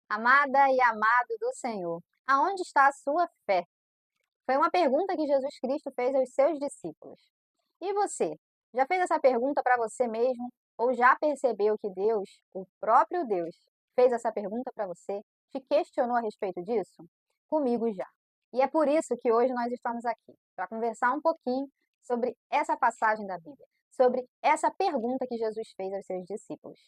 Amada e amado do Senhor, aonde está a sua fé? Foi uma pergunta que Jesus Cristo fez aos seus discípulos. E você? Já fez essa pergunta para você mesmo? Ou já percebeu que Deus, o próprio Deus, fez essa pergunta para você? Te questionou a respeito disso? Comigo já. E é por isso que hoje nós estamos aqui, para conversar um pouquinho sobre essa passagem da Bíblia, sobre essa pergunta que Jesus fez aos seus discípulos.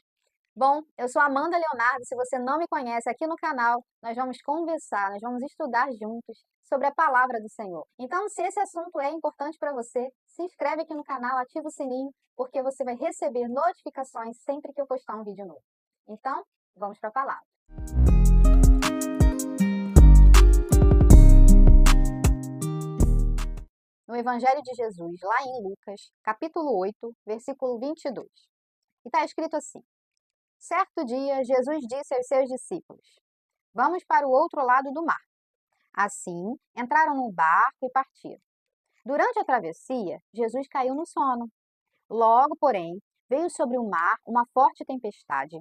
Bom, eu sou Amanda Leonardo. Se você não me conhece aqui no canal, nós vamos conversar, nós vamos estudar juntos sobre a palavra do Senhor. Então, se esse assunto é importante para você, se inscreve aqui no canal, ativa o sininho, porque você vai receber notificações sempre que eu postar um vídeo novo. Então, vamos para a palavra. No Evangelho de Jesus, lá em Lucas, capítulo 8, versículo 22. E está escrito assim: Certo dia, Jesus disse aos seus discípulos: Vamos para o outro lado do mar. Assim, entraram no barco e partiram. Durante a travessia, Jesus caiu no sono. Logo, porém, veio sobre o mar uma forte tempestade.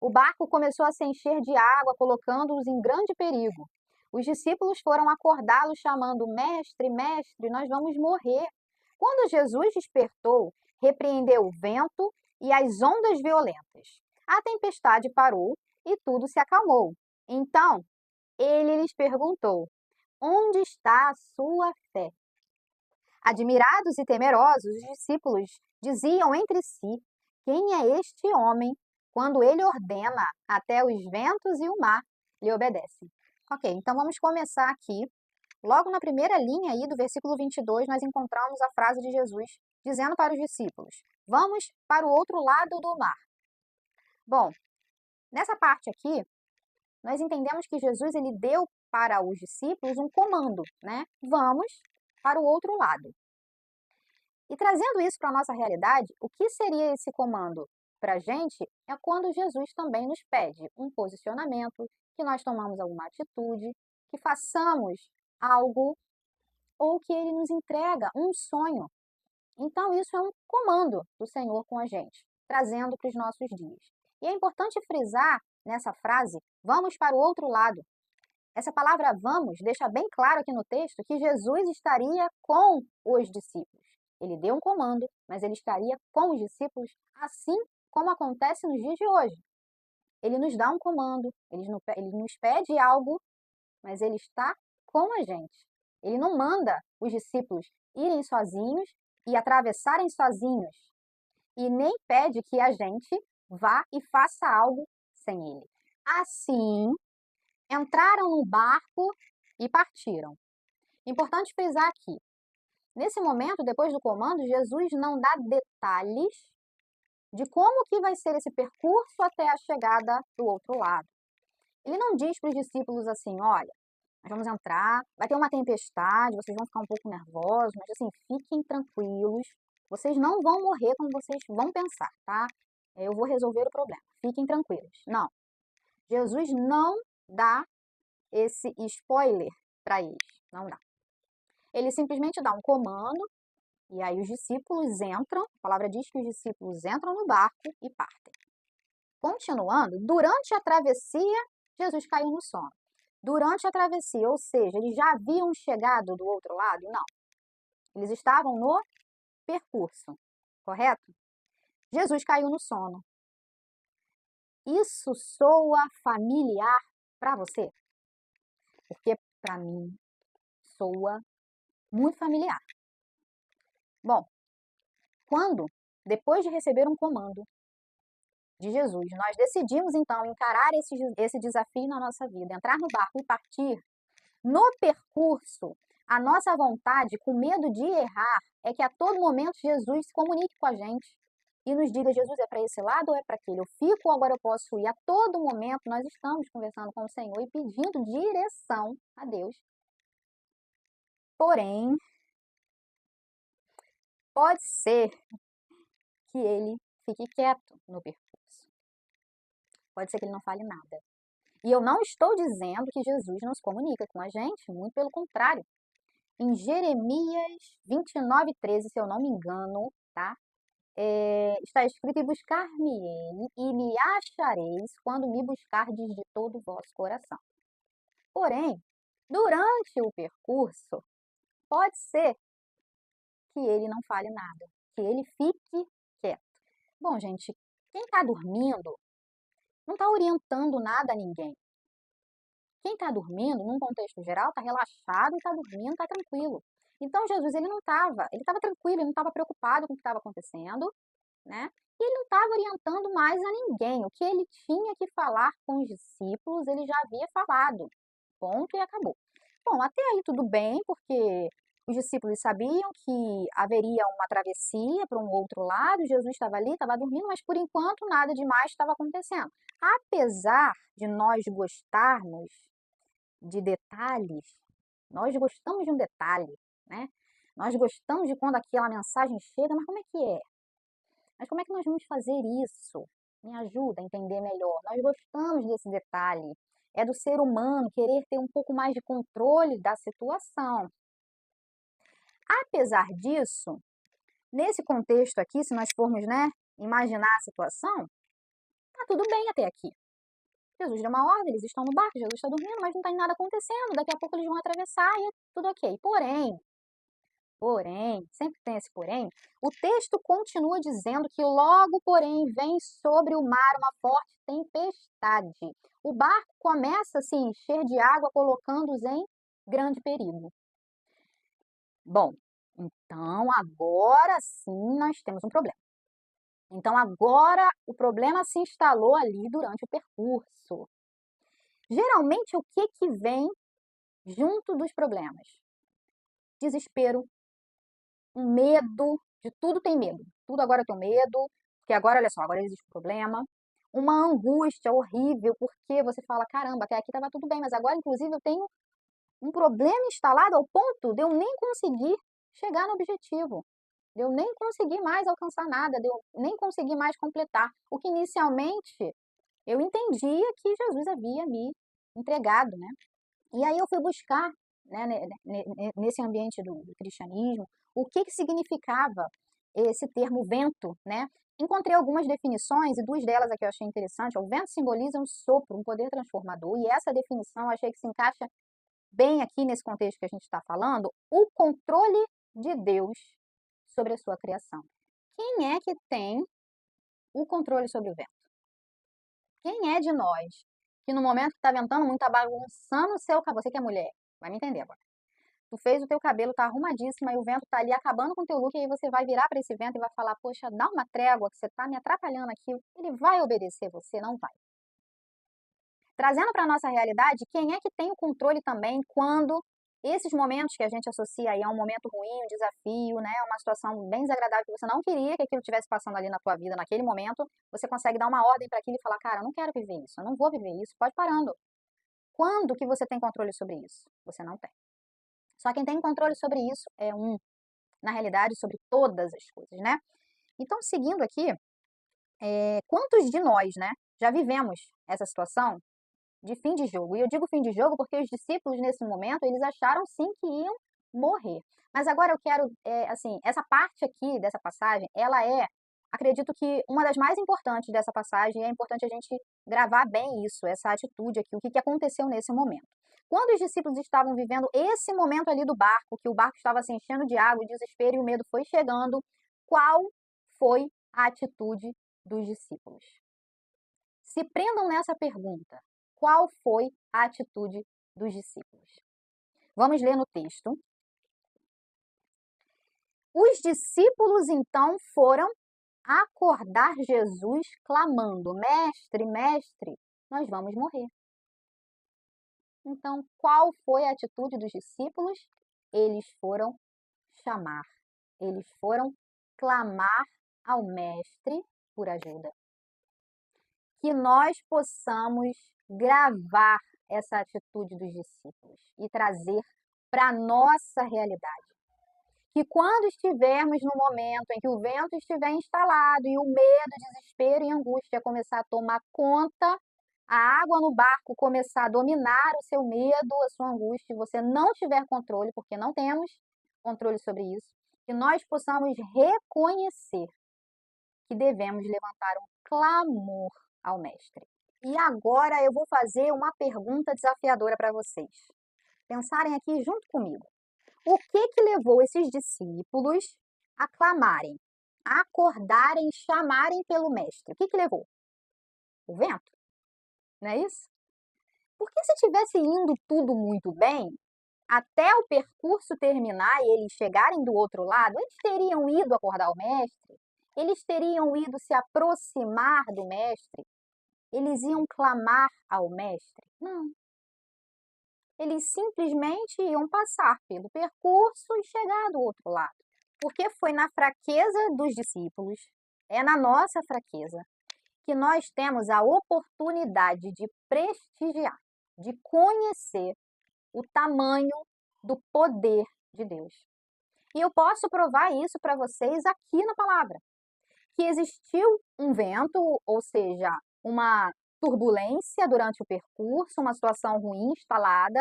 O barco começou a se encher de água, colocando-os em grande perigo. Os discípulos foram acordá-lo, chamando: Mestre, mestre, nós vamos morrer. Quando Jesus despertou, repreendeu o vento e as ondas violentas. A tempestade parou e tudo se acalmou. Então, ele lhes perguntou: Onde está a sua fé? Admirados e temerosos, os discípulos diziam entre si: Quem é este homem? Quando ele ordena, até os ventos e o mar lhe obedecem. Ok, então vamos começar aqui. Logo na primeira linha aí do versículo 22, nós encontramos a frase de Jesus dizendo para os discípulos: Vamos para o outro lado do mar. Bom, nessa parte aqui, nós entendemos que Jesus ele deu para os discípulos um comando, né? Vamos para o outro lado. E trazendo isso para a nossa realidade, o que seria esse comando para a gente é quando Jesus também nos pede um posicionamento, que nós tomamos alguma atitude, que façamos algo ou que ele nos entrega um sonho. Então, isso é um comando do Senhor com a gente, trazendo para os nossos dias. E é importante frisar nessa frase: vamos para o outro lado. Essa palavra vamos deixa bem claro aqui no texto que Jesus estaria com os discípulos. Ele deu um comando, mas ele estaria com os discípulos, assim como acontece nos dias de hoje. Ele nos dá um comando, ele nos pede algo, mas ele está com a gente. Ele não manda os discípulos irem sozinhos e atravessarem sozinhos, e nem pede que a gente vá e faça algo sem ele. Assim, entraram no barco e partiram. Importante frisar aqui, nesse momento, depois do comando, Jesus não dá detalhes de como que vai ser esse percurso até a chegada do outro lado. Ele não diz para os discípulos assim: olha, nós vamos entrar, vai ter uma tempestade, vocês vão ficar um pouco nervosos, mas assim, fiquem tranquilos, vocês não vão morrer como vocês vão pensar, tá? Eu vou resolver o problema, fiquem tranquilos. Não, Jesus não dá esse spoiler para eles, não dá. Ele simplesmente dá um comando e aí os discípulos entram, a palavra diz que os discípulos entram no barco e partem. Continuando, durante a travessia, Jesus caiu no sono. Durante a travessia, ou seja, eles já haviam chegado do outro lado? Não. Eles estavam no percurso, correto? Jesus caiu no sono. Isso soa familiar para você? Porque para mim soa muito familiar. Bom, quando, depois de receber um comando de Jesus, nós decidimos então encarar esse desafio na nossa vida, entrar no barco e partir, no percurso, a nossa vontade, com medo de errar, é que a todo momento Jesus se comunique com a gente e nos diga: Jesus, é para esse lado ou é para aquele? Eu fico ou agora eu posso ir? A todo momento nós estamos conversando com o Senhor e pedindo direção a Deus. Porém, pode ser que ele fique quieto no percurso. Pode ser que ele não fale nada. E eu não estou dizendo que Jesus não se comunica com a gente, muito pelo contrário. Em Jeremias 29:13, se eu não me engano, tá? está escrito, e buscar-me-ei, e me achareis, quando me buscardes de todo o vosso coração. Porém, durante o percurso, pode ser que ele não fale nada, que ele fique quieto. Bom, gente, quem está dormindo não está orientando nada a ninguém. Quem está dormindo, num contexto geral, está relaxado e está dormindo, está tranquilo. Então, Jesus, ele estava tranquilo, ele não estava preocupado com o que estava acontecendo, né? E ele não estava orientando mais a ninguém. O que ele tinha que falar com os discípulos, ele já havia falado. Ponto e acabou. Bom, até aí tudo bem, porque os discípulos sabiam que haveria uma travessia para um outro lado, Jesus estava ali, estava dormindo, mas por enquanto nada demais estava acontecendo. Apesar de nós gostarmos de detalhes, nós gostamos de um detalhe, né? Nós gostamos de quando aquela mensagem chega, mas como é que é? Mas como é que nós vamos fazer isso? Me ajuda a entender melhor. Nós gostamos desse detalhe. É do ser humano querer ter um pouco mais de controle da situação. Apesar disso, nesse contexto aqui, se nós formos, né, imaginar a situação, tá tudo bem até aqui. Jesus deu uma ordem, eles estão no barco, Jesus está dormindo, mas não tem nada acontecendo. Daqui a pouco eles vão atravessar e é tudo ok. Porém, sempre tem esse porém, o texto continua dizendo que logo, porém, vem sobre o mar uma forte tempestade. O barco começa a se encher de água, colocando-os em grande perigo. Bom, então agora sim nós temos um problema. Então agora o problema se instalou ali durante o percurso. Geralmente o que vem junto dos problemas? Desespero, um medo, de tudo tem medo. Tudo agora eu tenho medo, porque agora, olha só, agora existe um problema. Uma angústia horrível, porque você fala, caramba, até aqui estava tudo bem, mas agora, inclusive, eu tenho um problema instalado ao ponto de eu nem conseguir chegar no objetivo. De eu nem conseguir mais alcançar nada, de eu nem conseguir mais completar. O que inicialmente eu entendia que Jesus havia me entregado, né? E aí eu fui buscar, né, nesse ambiente do cristianismo, o que significava esse termo vento, né? Encontrei algumas definições e duas delas aqui eu achei interessante. O vento simboliza um sopro, um poder transformador, e essa definição eu achei que se encaixa bem aqui nesse contexto que a gente está falando, o controle de Deus sobre a sua criação. Quem é que tem o controle sobre o vento? Quem é de nós que no momento que está ventando muito, está bagunçando o seu cabelo, você que é mulher, vai me entender agora. Tu fez o teu cabelo, tá arrumadíssimo, e o vento tá ali acabando com o teu look, e aí você vai virar para esse vento e vai falar, poxa, dá uma trégua, que você tá me atrapalhando aqui. Ele vai obedecer você? Não vai. Trazendo para a nossa realidade, quem é que tem o controle também quando esses momentos que a gente associa aí a um momento ruim, um desafio, né, uma situação bem desagradável que você não queria que aquilo estivesse passando ali na tua vida naquele momento, você consegue dar uma ordem para aquilo e falar, cara, eu não quero viver isso, eu não vou viver isso, pode parando. Quando que você tem controle sobre isso? Você não tem. Só quem tem controle sobre isso é na realidade, sobre todas as coisas, né? Então, seguindo aqui, quantos de nós, né, já vivemos essa situação de fim de jogo? E eu digo fim de jogo porque os discípulos, nesse momento, eles acharam sim que iam morrer. Mas agora eu quero, assim, essa parte aqui dessa passagem, ela acredito que uma das mais importantes dessa passagem, é importante a gente gravar bem isso, essa atitude aqui, o que aconteceu nesse momento. Quando os discípulos estavam vivendo esse momento ali do barco, que o barco estava se enchendo de água, o desespero e o medo foi chegando, qual foi a atitude dos discípulos? Se prendam nessa pergunta. Qual foi a atitude dos discípulos? Vamos ler no texto. Os discípulos então foram acordar Jesus, clamando: Mestre, mestre, nós vamos morrer. Então, qual foi a atitude dos discípulos? Eles foram chamar, eles foram clamar ao Mestre por ajuda. Que nós possamos gravar essa atitude dos discípulos e trazer para a nossa realidade. Que quando estivermos no momento em que o vento estiver instalado e o medo, desespero e angústia começar a tomar conta, a água no barco começar a dominar o seu medo, a sua angústia, e você não tiver controle, porque não temos controle sobre isso, que nós possamos reconhecer que devemos levantar um clamor ao Mestre. E agora eu vou fazer uma pergunta desafiadora para vocês. Pensarem aqui junto comigo. O que levou esses discípulos a clamarem, a acordarem, chamarem pelo Mestre? O que levou? O vento? Não é isso? Porque se tivesse indo tudo muito bem, até o percurso terminar e eles chegarem do outro lado, eles teriam ido acordar o Mestre? Eles teriam ido se aproximar do Mestre? Eles iam clamar ao Mestre? Não. Eles simplesmente iam passar pelo percurso e chegar do outro lado. Porque foi na fraqueza dos discípulos, é na nossa fraqueza, que nós temos a oportunidade de prestigiar, de conhecer o tamanho do poder de Deus. E eu posso provar isso para vocês aqui na palavra. Que existiu um vento, ou seja, uma turbulência durante o percurso, uma situação ruim instalada,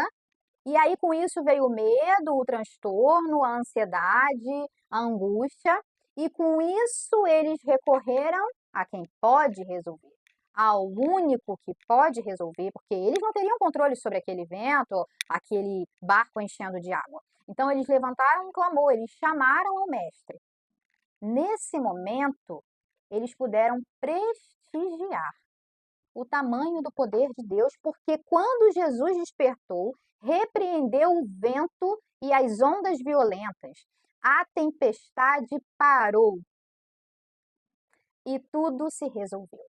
e aí com isso veio o medo, o transtorno, a ansiedade, a angústia, e com isso eles recorreram a quem pode resolver, ao único que pode resolver, porque eles não teriam controle sobre aquele vento, aquele barco enchendo de água. Então eles levantaram um clamor, eles chamaram ao Mestre. Nesse momento, eles puderam prestigiar o tamanho do poder de Deus, porque quando Jesus despertou, repreendeu o vento e as ondas violentas. A tempestade parou e tudo se resolveu.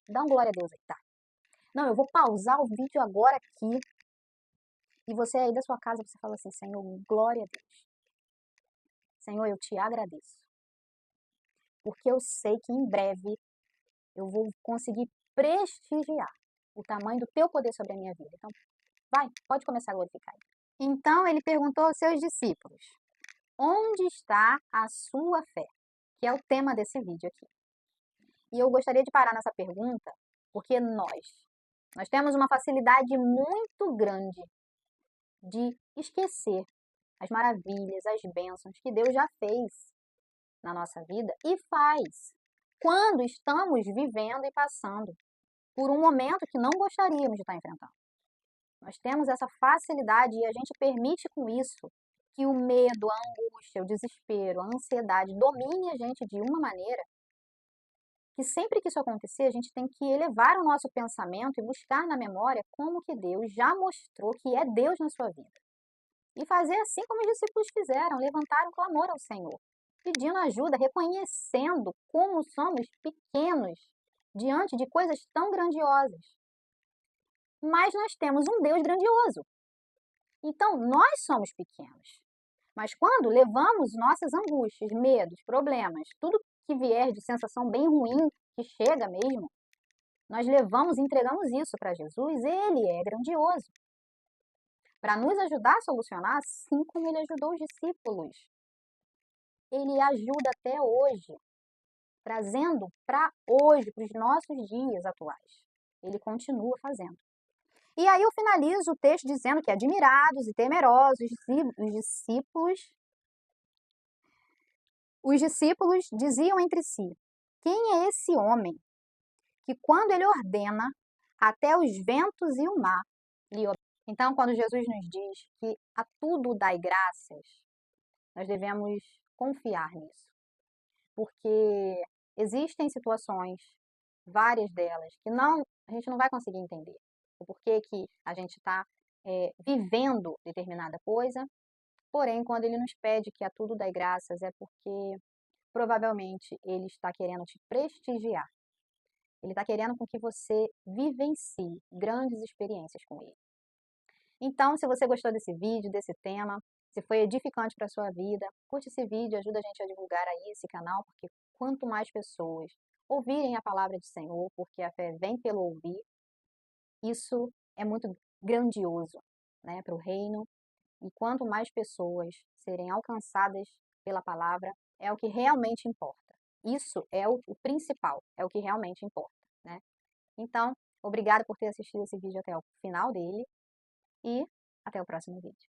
Dá um glória a Deus aí, tá? Não, eu vou pausar o vídeo agora aqui. E você aí da sua casa, você fala assim, Senhor, glória a Deus. Senhor, eu te agradeço. Porque eu sei que em breve eu vou conseguir prestigiar o tamanho do teu poder sobre a minha vida. Então, vai, pode começar a glorificar. Então, ele perguntou aos seus discípulos, onde está a sua fé? Que é o tema desse vídeo aqui. E eu gostaria de parar nessa pergunta, porque nós temos uma facilidade muito grande de esquecer as maravilhas, as bênçãos que Deus já fez na nossa vida e faz quando estamos vivendo e passando por um momento que não gostaríamos de estar enfrentando. Nós temos essa facilidade e a gente permite com isso que o medo, a angústia, o desespero, a ansiedade domine a gente de uma maneira que sempre que isso acontecer, a gente tem que elevar o nosso pensamento e buscar na memória como que Deus já mostrou que é Deus na sua vida. E fazer assim como os discípulos fizeram, levantar um clamor ao Senhor, pedindo ajuda, reconhecendo como somos pequenos diante de coisas tão grandiosas. Mas nós temos um Deus grandioso. Então, nós somos pequenos. Mas quando levamos nossas angústias, medos, problemas, tudo que vier de sensação bem ruim, que chega mesmo, nós levamos e entregamos isso para Jesus, ele é grandioso. Para nos ajudar a solucionar, assim como ele ajudou os discípulos. Ele ajuda até hoje, trazendo para hoje, para os nossos dias atuais. Ele continua fazendo. E aí eu finalizo o texto dizendo que admirados e temerosos, os discípulos diziam entre si, quem é esse homem que quando ele ordena, até os ventos e o mar lhe obedecem? Então, quando Jesus nos diz que a tudo dai graças, nós devemos confiar nisso. Porque existem situações, várias delas, que a gente não vai conseguir entender. O porquê que a gente está vivendo determinada coisa. Porém, quando ele nos pede que a tudo dai graças, é porque provavelmente ele está querendo te prestigiar. Ele está querendo com que você vivencie grandes experiências com ele. Então, se você gostou desse vídeo, desse tema, se foi edificante para a sua vida, curte esse vídeo, ajuda a gente a divulgar aí esse canal, porque quanto mais pessoas ouvirem a palavra do Senhor, porque a fé vem pelo ouvir, isso é muito grandioso, né, para o reino. E quanto mais pessoas serem alcançadas pela palavra, é o que realmente importa. Isso é o principal, é o que realmente importa, né? Então, obrigada por ter assistido esse vídeo até o final dele e até o próximo vídeo.